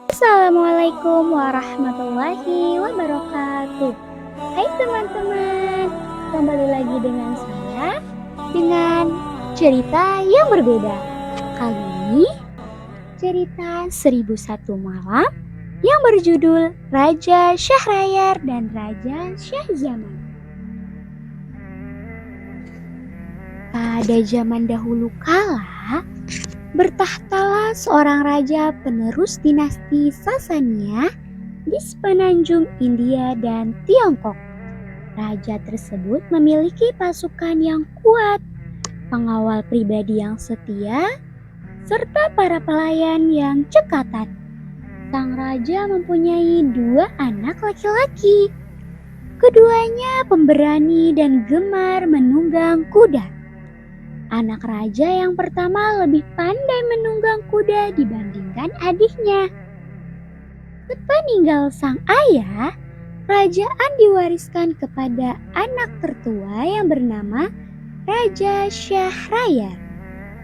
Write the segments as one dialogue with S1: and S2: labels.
S1: Assalamualaikum warahmatullahi wabarakatuh. Hai teman-teman, kembali lagi dengan saya dengan cerita yang berbeda. Kali ini cerita 1001 Malam yang berjudul Raja Syahrayar dan Raja Syahzaman. Pada zaman dahulu kala, bertahtalah seorang raja penerus dinasti Sasania di semenanjung India dan Tiongkok. Raja tersebut memiliki pasukan yang kuat, pengawal pribadi yang setia, serta para pelayan yang cekatan. Sang raja mempunyai 2 anak laki-laki. Keduanya pemberani dan gemar menunggang kuda. Anak raja yang pertama lebih pandai menunggang kuda dibandingkan adiknya. Sepeninggal sang ayah, kerajaan diwariskan kepada anak tertua yang bernama Raja Syahrayar.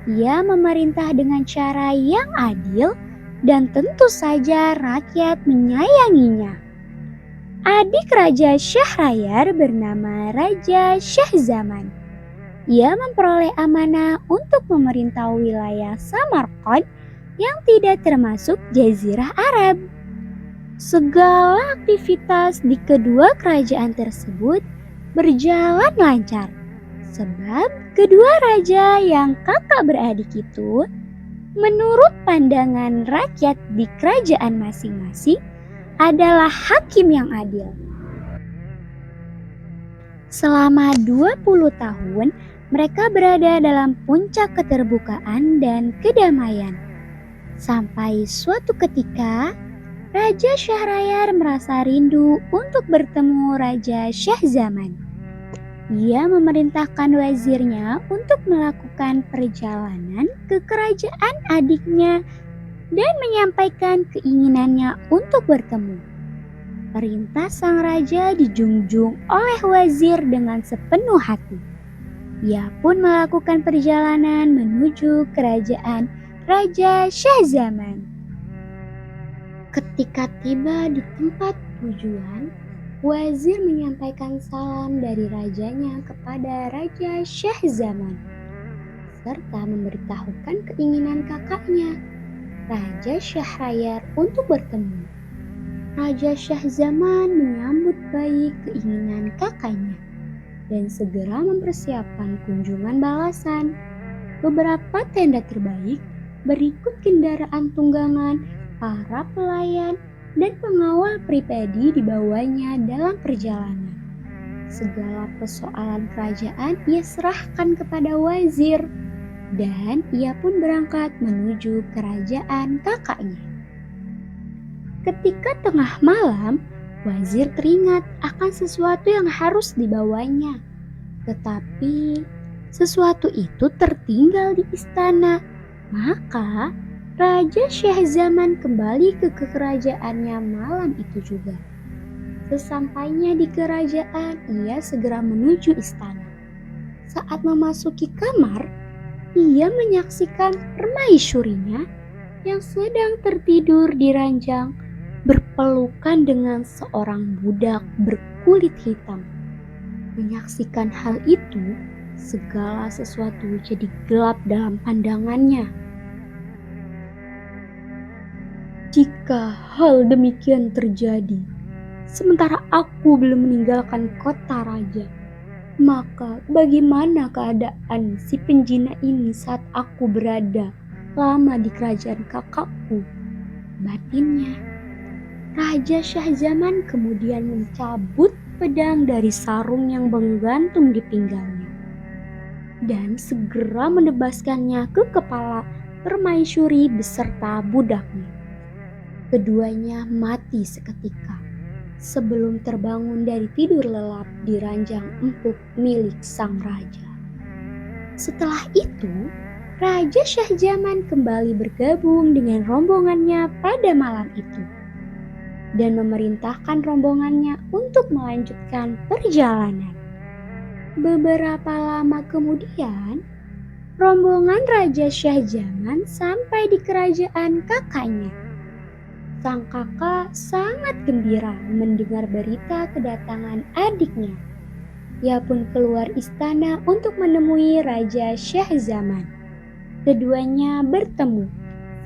S1: Ia memerintah dengan cara yang adil dan tentu saja rakyat menyayanginya. Adik Raja Syahrayar bernama Raja Syahzaman. Ia memperoleh amanah untuk memerintah wilayah Samarkand yang tidak termasuk Jazirah Arab. Segala aktivitas di kedua kerajaan tersebut berjalan lancar, sebab kedua raja yang kakak beradik itu, menurut pandangan rakyat di kerajaan masing-masing, adalah hakim yang adil. Selama 20 tahun, mereka berada dalam puncak keterbukaan dan kedamaian. Sampai suatu ketika, Raja Syahrayar merasa rindu untuk bertemu Raja Syahzaman. Ia memerintahkan wazirnya untuk melakukan perjalanan ke kerajaan adiknya dan menyampaikan keinginannya untuk bertemu. Perintah sang raja dijunjung oleh wazir dengan sepenuh hati. Ia pun melakukan perjalanan menuju kerajaan Raja Syahzaman. Ketika tiba di tempat tujuan, wazir menyampaikan salam dari rajanya kepada Raja Syahzaman, serta memberitahukan keinginan kakaknya, Raja Syahrayar, untuk bertemu. Raja Syahzaman menyambut baik keinginan kakaknya dan segera mempersiapkan kunjungan balasan. Beberapa tenda terbaik berikut kendaraan tunggangan, para pelayan, dan pengawal pribadi dibawanya dalam perjalanan. Segala persoalan kerajaan ia serahkan kepada wazir, dan ia pun berangkat menuju kerajaan kakaknya. Ketika tengah malam, wazir teringat akan sesuatu yang harus dibawanya. Tetapi sesuatu itu tertinggal di istana. Maka Raja Syahzaman kembali ke kerajaannya malam itu juga. Sesampainya di kerajaan, ia segera menuju istana. Saat memasuki kamar, ia menyaksikan permaisurinya yang sedang tertidur di ranjang berpelukan dengan seorang budak berkulit hitam. Menyaksikan hal itu, segala sesuatu jadi gelap dalam pandangannya. Jika hal demikian terjadi, sementara aku belum meninggalkan kota raja, maka bagaimana keadaan si penjina ini saat aku berada lama di kerajaan kakakku? Batinnya. Raja Syahzaman kemudian mencabut pedang dari sarung yang menggantung di pinggangnya dan segera menebaskannya ke kepala permaisuri beserta budaknya. Keduanya mati seketika sebelum terbangun dari tidur lelap di ranjang empuk milik sang raja. Setelah itu, Raja Syahzaman kembali bergabung dengan rombongannya pada malam itu dan memerintahkan rombongannya untuk melanjutkan perjalanan. Beberapa lama kemudian, rombongan Raja Syahzaman sampai di kerajaan kakaknya. Sang kakak sangat gembira mendengar berita kedatangan adiknya. Ia pun keluar istana untuk menemui Raja Syahzaman. Keduanya bertemu,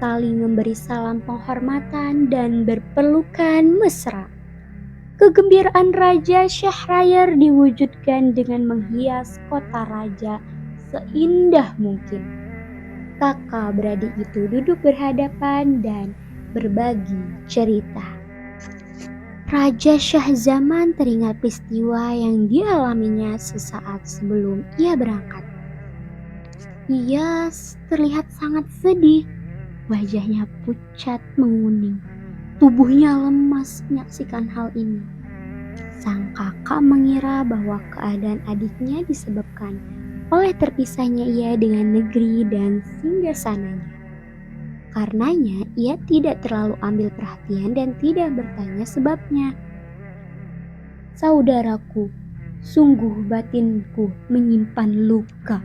S1: saling memberi salam penghormatan dan berpelukan mesra. Kegembiraan Raja Syahrayar diwujudkan dengan menghias kota raja seindah mungkin. Kakak beradik itu duduk berhadapan dan berbagi cerita. Raja Syahzaman teringat peristiwa yang dialaminya sesaat sebelum ia berangkat. Ia terlihat sangat sedih, wajahnya pucat menguning, tubuhnya lemas menyaksikan hal ini. Sang kakak mengira bahwa keadaan adiknya disebabkan oleh terpisahnya ia dengan negeri dan singgasananya. Karenanya ia tidak terlalu ambil perhatian dan tidak bertanya sebabnya. "Saudaraku, sungguh batinku menyimpan luka,"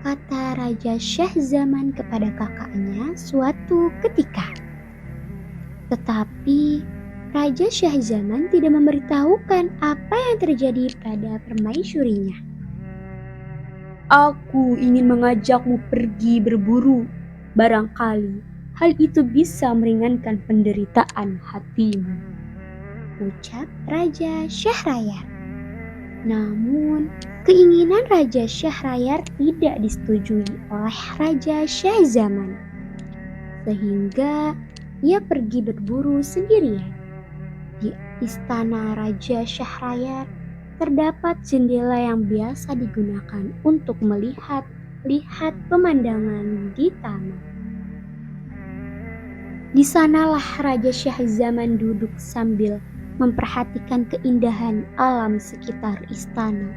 S1: kata Raja Syahzaman kepada kakaknya suatu ketika. Tetapi Raja Syahzaman tidak memberitahukan apa yang terjadi pada permaisurinya. "Aku ingin mengajakmu pergi berburu. Barangkali hal itu bisa meringankan penderitaan hatimu," ucap Raja Syahrayar. Namun, keinginan Raja Syahrayar tidak disetujui oleh Raja Syahzaman, sehingga ia pergi berburu sendirian. Di istana Raja Syahrayar terdapat jendela yang biasa digunakan untuk melihat pemandangan di taman. Di sanalah Raja Syahzaman duduk sambil memperhatikan keindahan alam sekitar istana.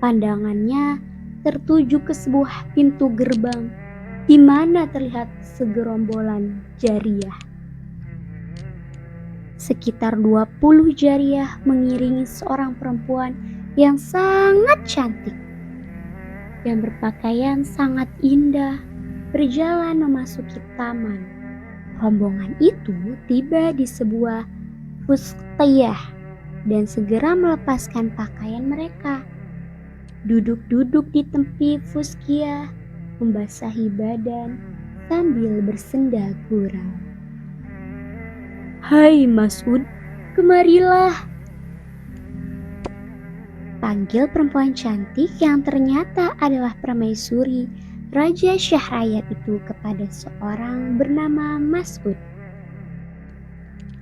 S1: Pandangannya tertuju ke sebuah pintu gerbang di mana terlihat segerombolan jariyah. Sekitar 20 jariyah mengiringi seorang perempuan yang sangat cantik, yang berpakaian sangat indah, berjalan memasuki taman. Rombongan itu tiba di sebuah fusqiyah dan segera melepaskan pakaian mereka. Duduk-duduk di tepi fusqiyah, membasahi badan sambil bersenda gurau. "Hai Mas'ud, kemarilah," panggil perempuan cantik yang ternyata adalah permaisuri Raja Syahrayar itu kepada seorang bernama Mas'ud.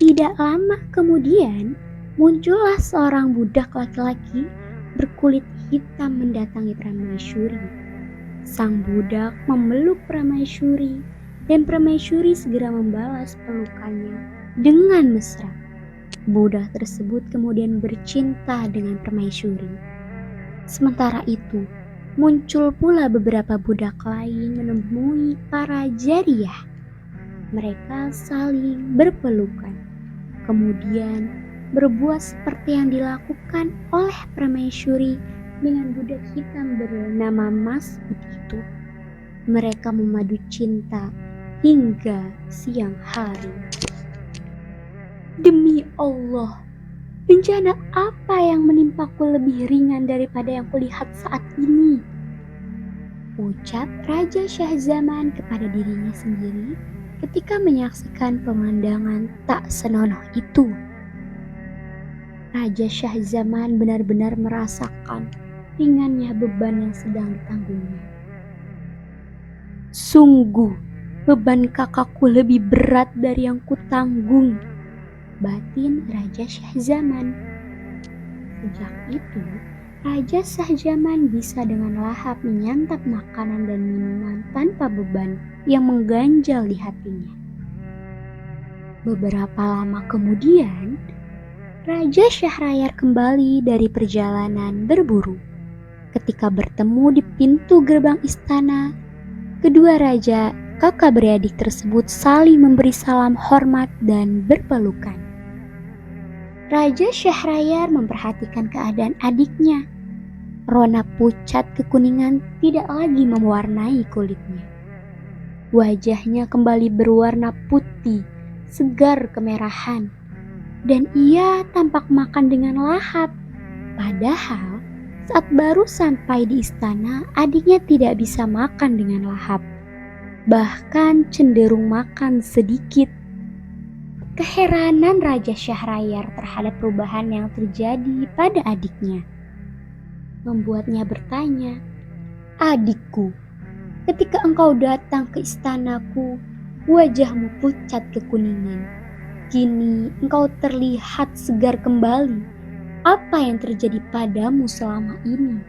S1: Tidak lama kemudian muncullah seorang budak laki-laki berkulit hitam mendatangi permaisuri. Sang budak memeluk permaisuri dan permaisuri segera membalas pelukannya dengan mesra. Budak tersebut kemudian bercinta dengan permaisuri. Sementara itu, muncul pula beberapa budak lain menemui para jariyah. Mereka saling berpelukan, kemudian berbuat seperti yang dilakukan oleh permaisuri dengan budak hitam bernama Mas'ud itu. Mereka memadu cinta hingga siang hari. "Demi Allah, bencana apa yang menimpaku lebih ringan daripada yang kulihat saat ini?" ucap Raja Syahzaman kepada dirinya sendiri ketika menyaksikan pemandangan tak senonoh itu. Raja Syahzaman benar-benar merasakan ringannya beban yang sedang ditanggungnya. "Sungguh, beban kakakku lebih berat dari yang kutanggung," batin Raja Syahzaman. Sejak itu, Raja Syahzaman bisa dengan lahap menyantap makanan dan minuman tanpa beban yang mengganjal di hatinya. Beberapa lama kemudian, Raja Syahrayar kembali dari perjalanan berburu. Ketika bertemu di pintu gerbang istana, kedua raja kakak beradik tersebut saling memberi salam hormat dan berpelukan. Raja Syahrayar memperhatikan keadaan adiknya. Rona pucat kekuningan tidak lagi mewarnai kulitnya. Wajahnya kembali berwarna putih segar kemerahan, dan ia tampak makan dengan lahap. Padahal saat baru sampai di istana, adiknya tidak bisa makan dengan lahap, bahkan cenderung makan sedikit. Keheranan Raja Syahrayar terhadap perubahan yang terjadi pada adiknya membuatnya bertanya, "Adikku, ketika engkau datang ke istanaku, wajahmu pucat kekuningan. Kini engkau terlihat segar kembali. Apa yang terjadi padamu selama ini?"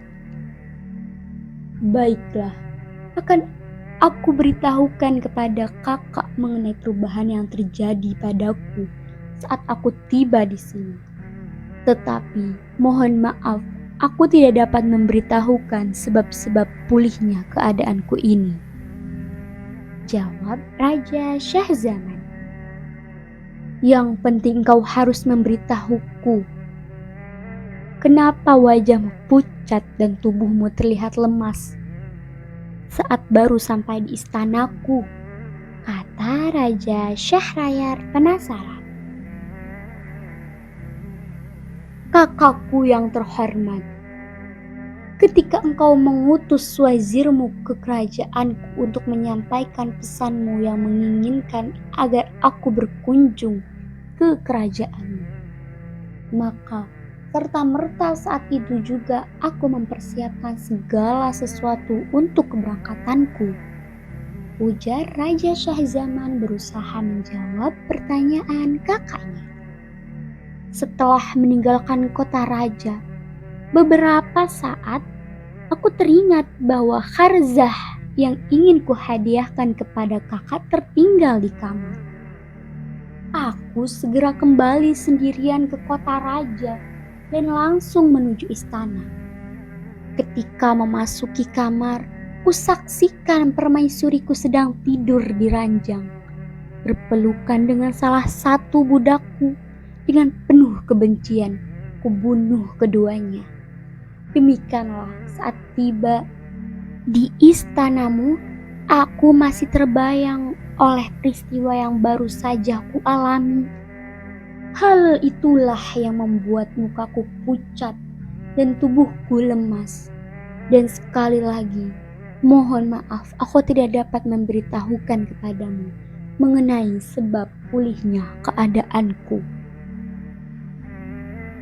S1: "Baiklah, akan aku beritahukan kepada kakak mengenai perubahan yang terjadi padaku saat aku tiba di sini. Tetapi mohon maaf, aku tidak dapat memberitahukan sebab-sebab pulihnya keadaanku ini," jawab Raja Syahzaman. "Yang penting kau harus memberitahuku, kenapa wajahmu pucat dan tubuhmu terlihat lemas saat baru sampai di istanaku?" kata Raja Syahrayar penasaran. "Kakakku yang terhormat, ketika engkau mengutus wazirmu ke kerajaanku untuk menyampaikan pesanmu yang menginginkan agar aku berkunjung ke kerajaanmu, maka serta-merta saat itu juga aku mempersiapkan segala sesuatu untuk keberangkatanku," ujar Raja Syahzaman berusaha menjawab pertanyaan kakaknya. "Setelah meninggalkan kota raja, beberapa saat aku teringat bahwa kharzah yang ingin kuhadiahkan kepada kakak tertinggal di kamar. Aku segera kembali sendirian ke kota raja dan langsung menuju istana. Ketika memasuki kamar, kusaksikan permaisuriku sedang tidur di ranjang, berpelukan dengan salah satu budakku. Dengan penuh kebencian, kubunuh keduanya. Demikianlah saat tiba di istanamu, aku masih terbayang oleh peristiwa yang baru saja kualami. Hal itulah yang membuat mukaku pucat dan tubuhku lemas. Dan sekali lagi, mohon maaf, aku tidak dapat memberitahukan kepadamu mengenai sebab pulihnya keadaanku."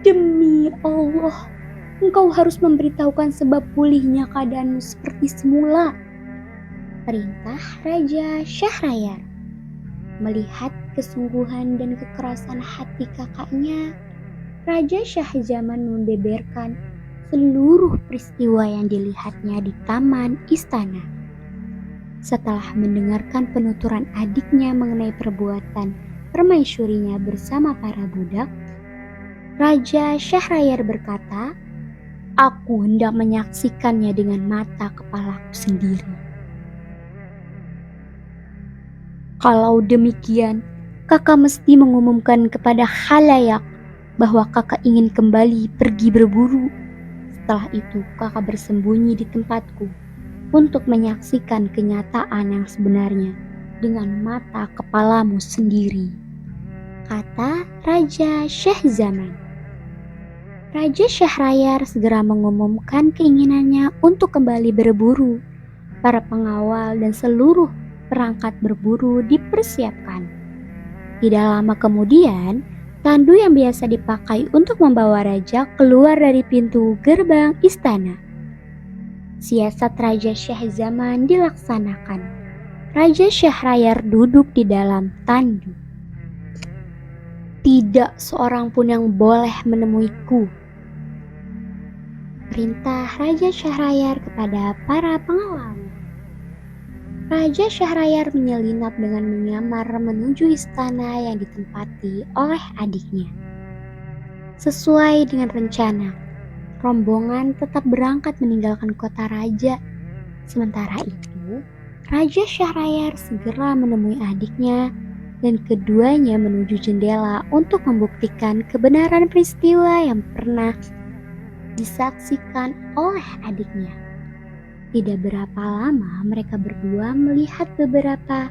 S1: "Demi Allah, engkau harus memberitahukan sebab pulihnya keadaanmu seperti semula," perintah Raja Syahrayar. Melihat kesungguhan dan kekerasan hati kakaknya, Raja Syahzaman membeberkan seluruh peristiwa yang dilihatnya di taman istana. Setelah mendengarkan penuturan adiknya mengenai perbuatan permaisurinya bersama para budak, Raja Syahrayar berkata, "Aku hendak menyaksikannya dengan mata kepalaku sendiri." "Kalau demikian, kakak mesti mengumumkan kepada khalayak bahwa kakak ingin kembali pergi berburu. Setelah itu kakak bersembunyi di tempatku untuk menyaksikan kenyataan yang sebenarnya dengan mata kepalamu sendiri," kata Raja Syahzaman. Raja Syahrayar segera mengumumkan keinginannya untuk kembali berburu. Para pengawal dan seluruh perangkat berburu dipersiapkan. Tidak lama kemudian, tandu yang biasa dipakai untuk membawa raja keluar dari pintu gerbang istana. Siasat Raja Syahzaman dilaksanakan. Raja Syahrayar duduk di dalam tandu. "Tidak seorang pun yang boleh menemuiku," perintah Raja Syahrayar kepada para pengawalnya. Raja Syahrayar menyelinap dengan menyamar menuju istana yang ditempati oleh adiknya. Sesuai dengan rencana, rombongan tetap berangkat meninggalkan kota raja. Sementara itu, Raja Syahrayar segera menemui adiknya dan keduanya menuju jendela untuk membuktikan kebenaran peristiwa yang pernah disaksikan oleh adiknya. Tidak berapa lama mereka berdua melihat beberapa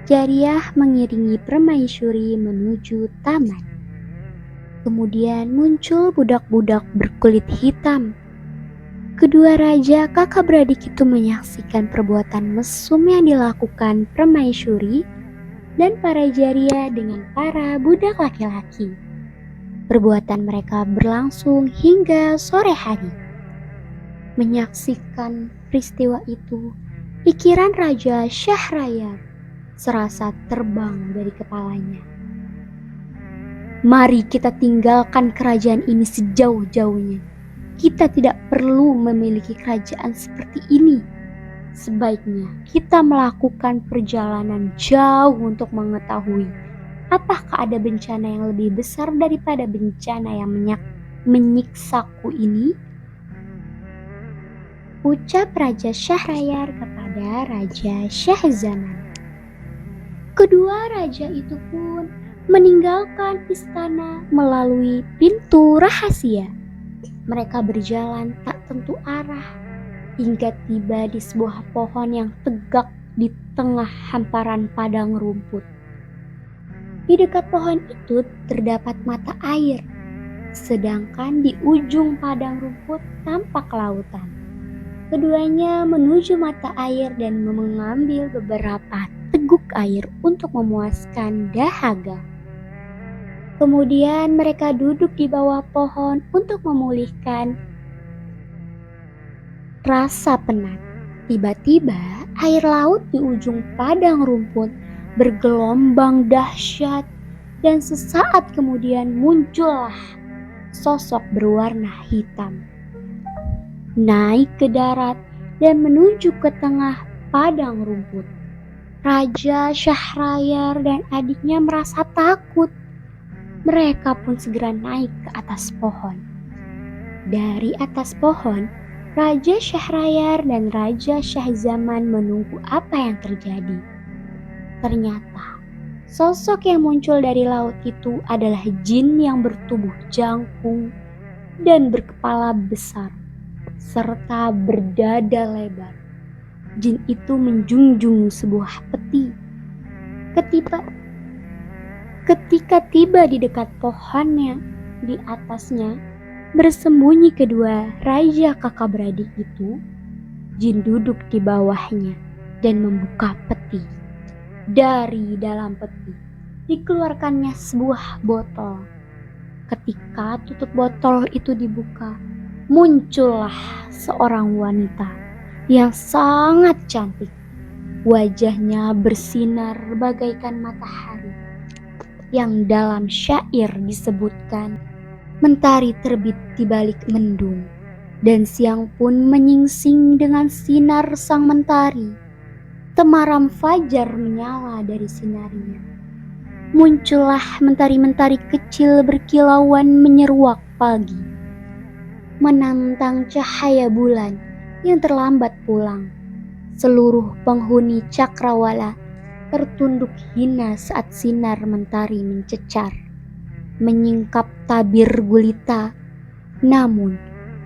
S1: Jariah mengiringi permaisuri menuju taman. Kemudian muncul budak-budak berkulit hitam. Kedua raja kakak beradik itu menyaksikan perbuatan mesum yang dilakukan permaisuri dan para jariah dengan para budak laki-laki. Perbuatan mereka berlangsung hingga sore hari. Menyaksikan peristiwa itu, pikiran Raja Syahrayar serasa terbang dari kepalanya. Mari kita tinggalkan kerajaan ini sejauh-jauhnya. Kita tidak perlu memiliki kerajaan seperti ini. Sebaiknya kita melakukan perjalanan jauh untuk mengetahui apakah ada bencana yang lebih besar daripada bencana yang menyiksaku ini. Ucap Raja Syahrayar kepada Raja Syahzaman. Kedua raja itu pun meninggalkan istana melalui pintu rahasia. Mereka berjalan tak tentu arah hingga tiba di sebuah pohon yang tegak di tengah hamparan padang rumput. Di dekat pohon itu terdapat mata air, sedangkan di ujung padang rumput tampak lautan. Keduanya menuju mata air dan mengambil beberapa teguk air untuk memuaskan dahaga. Kemudian mereka duduk di bawah pohon untuk memulihkan rasa penat. Tiba-tiba air laut di ujung padang rumput bergelombang dahsyat dan sesaat kemudian muncullah sosok berwarna hitam. Naik ke darat dan menuju ke tengah padang rumput. Raja Syahrayar dan adiknya merasa takut. Mereka pun segera naik ke atas pohon. Dari atas pohon, Raja Syahrayar dan Raja Syahzaman menunggu apa yang terjadi. Ternyata, sosok yang muncul dari laut itu adalah jin yang bertubuh jangkung dan berkepala besar, serta berdada lebar. Jin itu menjunjung sebuah peti. Ketika tiba di dekat pohonnya, di atasnya bersembunyi kedua raja kakak beradik itu. Jin duduk di bawahnya dan membuka peti. Dari dalam peti dikeluarkannya sebuah botol. Ketika tutup botol itu dibuka, muncullah seorang wanita yang sangat cantik. Wajahnya bersinar bagaikan matahari, yang dalam syair disebutkan, mentari terbit di balik mendung, dan siang pun menyingsing dengan sinar sang mentari. Temaram fajar menyala dari sinarnya. Muncullah mentari-mentari kecil berkilauan menyeruak pagi, menantang cahaya bulan yang terlambat pulang. Seluruh penghuni cakrawala tertunduk hina saat sinar mentari mencecar, menyingkap tabir gulita. Namun,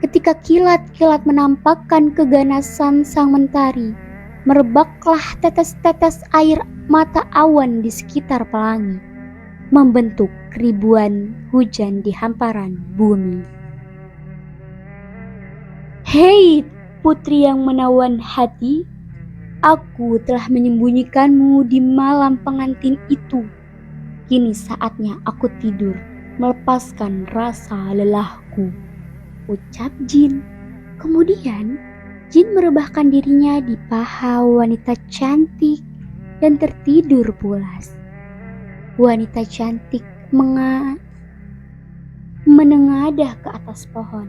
S1: ketika kilat-kilat menampakkan keganasan sang mentari, merebaklah tetes-tetes air mata awan di sekitar pelangi, membentuk ribuan hujan di hamparan bumi. Hei putri yang menawan hati, aku telah menyembunyikanmu di malam pengantin itu. Kini saatnya aku tidur, melepaskan rasa lelahku, ucap jin. Kemudian jin merebahkan dirinya di paha wanita cantik dan tertidur pulas. Wanita cantik menengadah ke atas pohon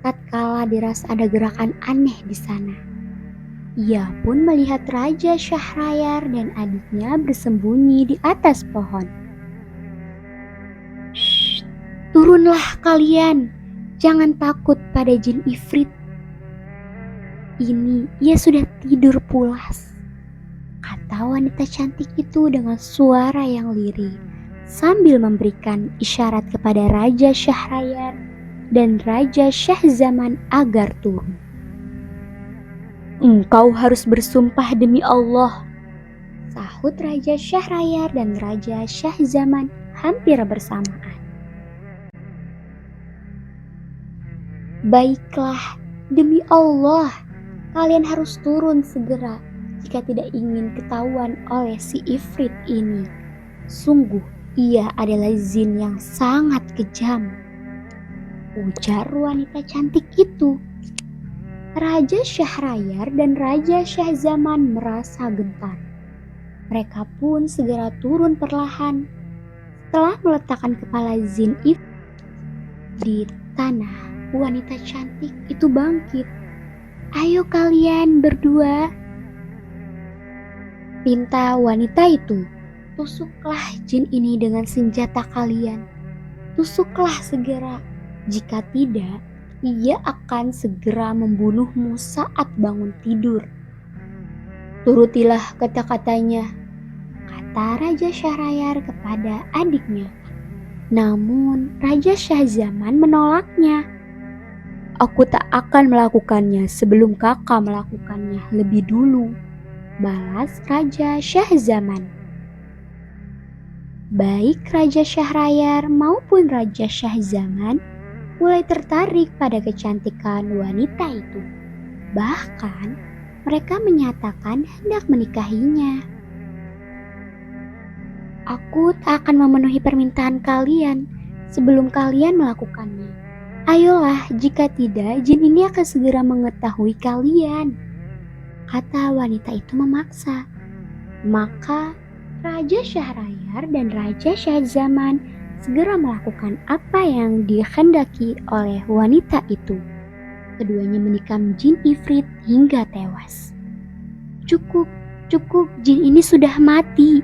S1: tatkala dirasa ada gerakan aneh di sana. Ia pun melihat Raja Syahrayar dan adiknya bersembunyi di atas pohon. Shh, turunlah kalian, jangan takut pada jin ifrit. Ini ia sudah tidur pulas, kata wanita cantik itu dengan suara yang lirih sambil memberikan isyarat kepada Raja Syahrayar dan Raja Syahzaman agar turun. Engkau harus bersumpah demi Allah, sahut sahut Raja Syahrayar dan Raja Syahzaman hampir bersamaan. Baiklah, demi Allah, kalian harus turun segera jika tidak ingin ketahuan oleh si Ifrit ini. Sungguh, ia adalah jin yang sangat kejam, ujar wanita cantik itu. Raja Syahrayar dan Raja Syahzaman merasa gentar. Mereka pun segera turun perlahan. Setelah meletakkan kepala jin Ifrit di tanah, wanita cantik itu bangkit. Ayo kalian berdua, pinta wanita itu. Tusuklah jin ini dengan senjata kalian. Tusuklah segera. Jika tidak, ia akan segera membunuhmu saat bangun tidur. Turutilah kata-katanya, kata Raja Syahrayar kepada adiknya. Namun Raja Syahzaman menolaknya. Aku tak akan melakukannya sebelum kakak melakukannya lebih dulu, balas Raja Syahzaman. Baik Raja Syahrayar maupun Raja Syahzaman mulai tertarik pada kecantikan wanita itu. Bahkan mereka menyatakan hendak menikahinya. Aku tak akan memenuhi permintaan kalian sebelum kalian melakukannya. Ayolah, jika tidak jin ini akan segera mengetahui kalian, kata wanita itu memaksa. Maka Raja Syahrayar dan Raja Syahzaman segera melakukan apa yang dikehendaki oleh wanita itu. Keduanya menikam jin Ifrit hingga tewas. Cukup, jin ini sudah mati,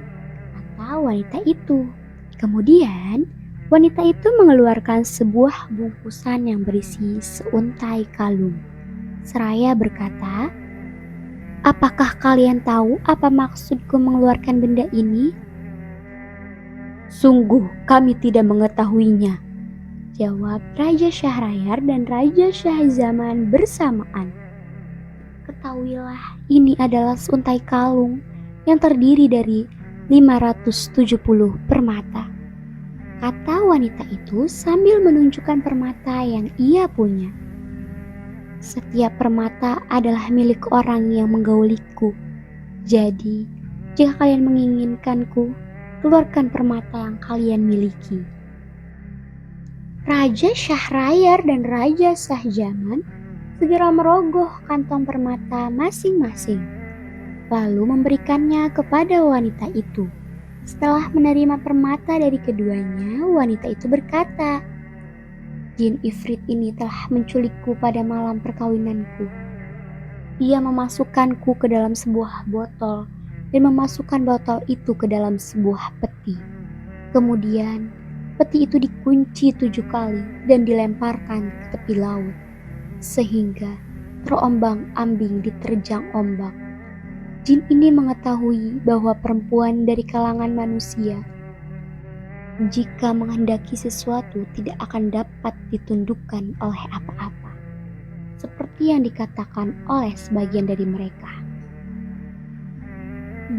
S1: kata wanita itu. Kemudian wanita itu mengeluarkan sebuah bungkusan yang berisi seuntai kalung. Seraya berkata, apakah kalian tahu apa maksudku mengeluarkan benda ini? Sungguh kami tidak mengetahuinya, jawab Raja Syahrayar dan Raja Syahzaman bersamaan. Ketahuilah, ini adalah seuntai kalung yang terdiri dari 570 permata, kata wanita itu sambil menunjukkan permata yang ia punya. Setiap permata adalah milik orang yang menggauliku. Jadi, jika kalian menginginkanku, keluarkan permata yang kalian miliki. Raja Syahrayar dan Raja Syahzaman segera merogoh kantong permata masing-masing, lalu memberikannya kepada wanita itu. Setelah menerima permata dari keduanya, wanita itu berkata, jin Ifrit ini telah menculikku pada malam perkawinanku. Ia memasukkanku ke dalam sebuah botol dan memasukkan botol itu ke dalam sebuah peti. Kemudian peti itu dikunci 7 kali dan dilemparkan ke tepi laut, sehingga terombang-ambing diterjang ombak. Jin ini mengetahui bahwa perempuan dari kalangan manusia, jika menghendaki sesuatu, tidak akan dapat ditundukkan oleh apa-apa, seperti yang dikatakan oleh sebagian dari mereka.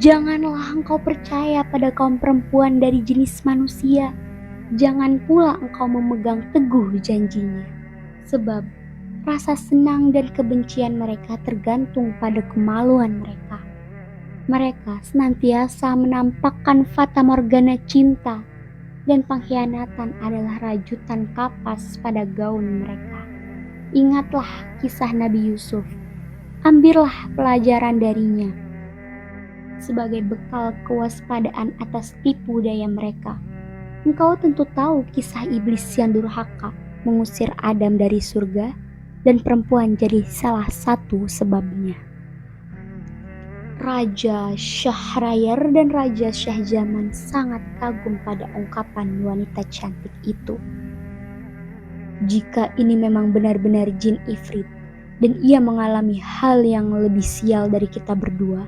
S1: Janganlah engkau percaya pada kaum perempuan dari jenis manusia. Jangan pula engkau memegang teguh janjinya, sebab rasa senang dan kebencian mereka tergantung pada kemaluan mereka. Mereka senantiasa menampakkan fata morgana cinta, dan pengkhianatan adalah rajutan kapas pada gaun mereka. Ingatlah kisah Nabi Yusuf, ambillah pelajaran darinya sebagai bekal kewaspadaan atas tipu daya mereka. Engkau tentu tahu kisah iblis yang durhaka mengusir Adam dari surga, dan perempuan jadi salah satu sebabnya. Raja Syahrayar dan Raja Syahzaman sangat kagum pada ungkapan wanita cantik itu. Jika ini memang benar-benar jin Ifrit dan ia mengalami hal yang lebih sial dari kita berdua,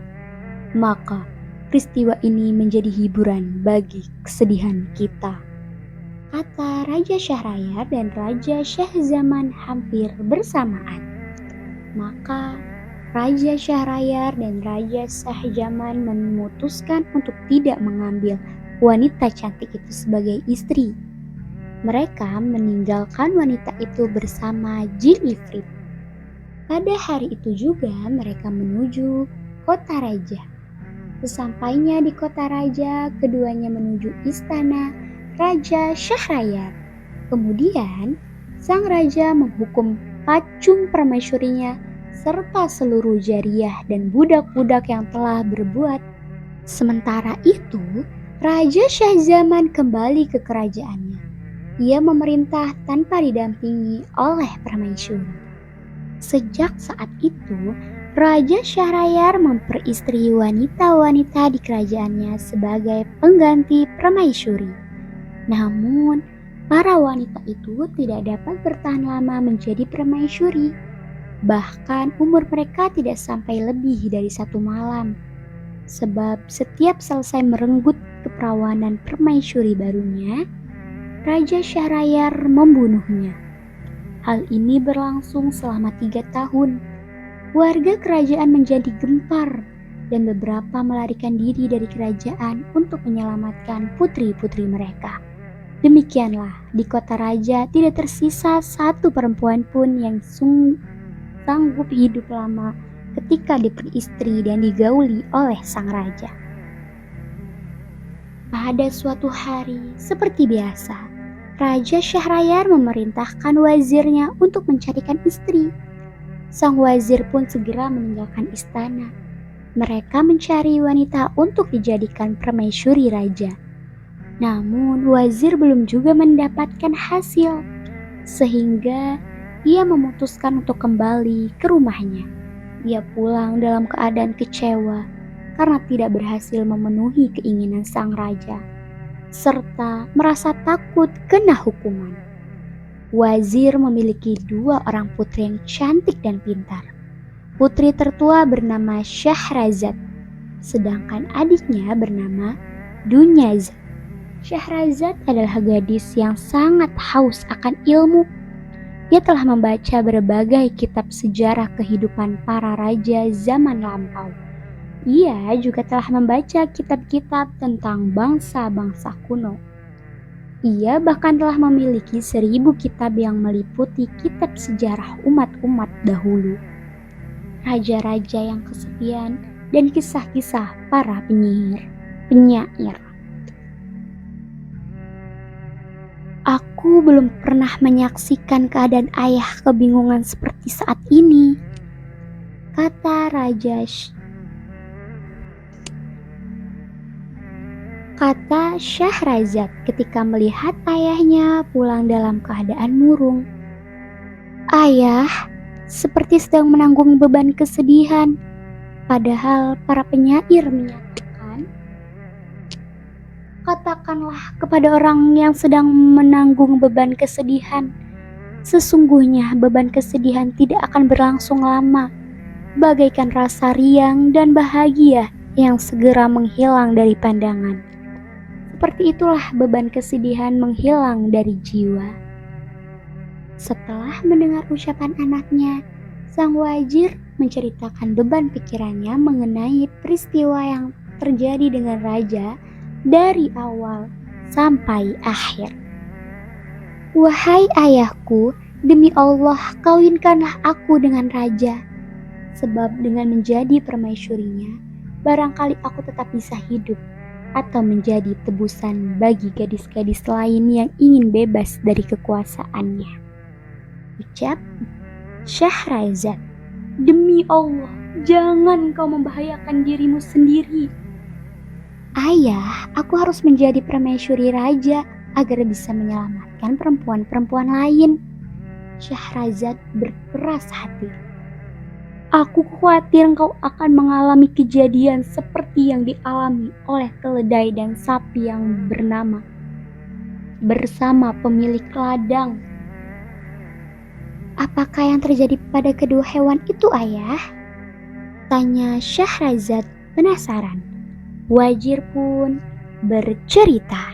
S1: maka peristiwa ini menjadi hiburan bagi kesedihan kita, kata Raja Syahrayar dan Raja Syahzaman hampir bersamaan. Maka Raja Syahrayar dan Raja Shahjaman memutuskan untuk tidak mengambil wanita cantik itu sebagai istri. Mereka meninggalkan wanita itu bersama jin ifrit. Pada hari itu juga mereka menuju kota raja. Sesampainya di kota raja, keduanya menuju istana Raja Syahrayar. Kemudian, sang raja menghukum pacung permaisurinya serta seluruh jariyah dan budak-budak yang telah berbuat. Sementara itu, Raja Shahzaman kembali ke kerajaannya. Ia memerintah tanpa didampingi oleh permaisuri. Sejak saat itu, Raja Syahrayar memperistri wanita-wanita di kerajaannya sebagai pengganti permaisuri. Namun, para wanita itu tidak dapat bertahan lama menjadi permaisuri. Bahkan umur mereka tidak sampai lebih dari 1 malam. Sebab setiap selesai merenggut keperawanan permaisuri barunya, Raja Syahrayar membunuhnya. Hal ini berlangsung selama 3 tahun. Warga kerajaan menjadi gempar dan beberapa melarikan diri dari kerajaan untuk menyelamatkan putri-putri mereka. Demikianlah, di kota raja tidak tersisa satu perempuan pun yang sanggup hidup lama ketika diperistri dan digauli oleh sang raja. Pada suatu hari, seperti biasa, Raja Syahrayar memerintahkan wazirnya untuk mencarikan istri. Sang wazir pun segera meninggalkan istana. Mereka mencari wanita untuk dijadikan permaisuri raja. Namun wazir belum juga mendapatkan hasil, sehingga ia memutuskan untuk kembali ke rumahnya. Ia pulang dalam keadaan kecewa karena tidak berhasil memenuhi keinginan sang raja, serta merasa takut kena hukuman. Wazir memiliki 2 orang putri yang cantik dan pintar. Putri tertua bernama Syahrazad, sedangkan adiknya bernama Dunyazad. Syahrazad adalah gadis yang sangat haus akan ilmu. Ia telah membaca berbagai kitab sejarah kehidupan para raja zaman lampau. Ia juga telah membaca kitab-kitab tentang bangsa-bangsa kuno. Ia bahkan telah memiliki 1000 kitab yang meliputi kitab sejarah umat-umat dahulu, raja-raja yang kesepian, dan kisah-kisah para penyair. Aku belum pernah menyaksikan keadaan ayah kebingungan seperti saat ini, kata Syahrazad ketika melihat ayahnya pulang dalam keadaan murung. Ayah seperti sedang menanggung beban kesedihan, padahal para penyair menyatakan, katakanlah kepada orang yang sedang menanggung beban kesedihan, sesungguhnya beban kesedihan tidak akan berlangsung lama, bagaikan rasa riang dan bahagia yang segera menghilang dari pandangan. Seperti itulah beban kesedihan menghilang dari jiwa. Setelah mendengar ucapan anaknya, sang wazir menceritakan beban pikirannya mengenai peristiwa yang terjadi dengan raja dari awal sampai akhir. Wahai ayahku, demi Allah kawinkanlah aku dengan raja, sebab dengan menjadi permaisurinya, barangkali aku tetap bisa hidup atau menjadi tebusan bagi gadis-gadis lain yang ingin bebas dari kekuasaannya. Ucap Syahrazad, demi Allah, jangan kau membahayakan dirimu sendiri. Ayah, aku harus menjadi permaisuri raja agar bisa menyelamatkan perempuan-perempuan lain. Syahrazad berkeras hati. Aku khawatir engkau akan mengalami kejadian seperti yang dialami oleh keledai dan sapi yang bernama bersama pemilik ladang. Apakah yang terjadi pada kedua hewan itu, ayah? Tanya Syahrazad penasaran. Wazir pun bercerita.